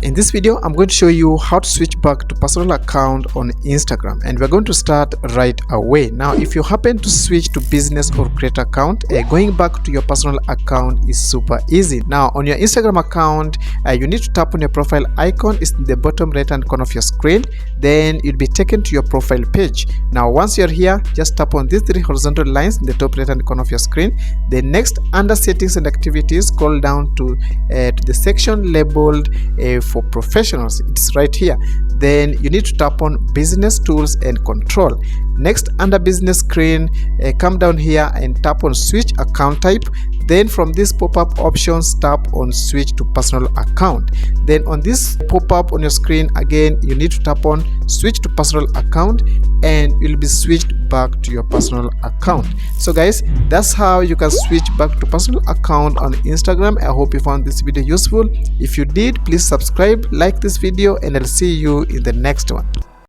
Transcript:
In this video, I'm going to show you how to switch back to personal account on Instagram, and we're going to start right away. Now, if you happen to switch to business or creator account, going back to your personal account is super easy. Now, on your Instagram account, you need to tap on your profile icon. It's in the bottom right hand corner of your screen. Then you'll be taken to your profile page. Now, once you're here, just tap on these three horizontal lines in the top right hand corner of your screen. Then next, under settings and activities, scroll down to the section labeled for professionals. It's right here. Then you need to tap on business tools and control. Next, under business screen, come down here and tap on switch account type. Then from this pop-up options, tap on switch to personal account. Then on this pop-up on your screen, again you need to tap on switch to personal account, and you'll be switched back to your personal account. So guys, that's how you can switch back to personal account on Instagram. I hope you found this video useful. If you did, please subscribe, like this video, and I'll see you in the next one.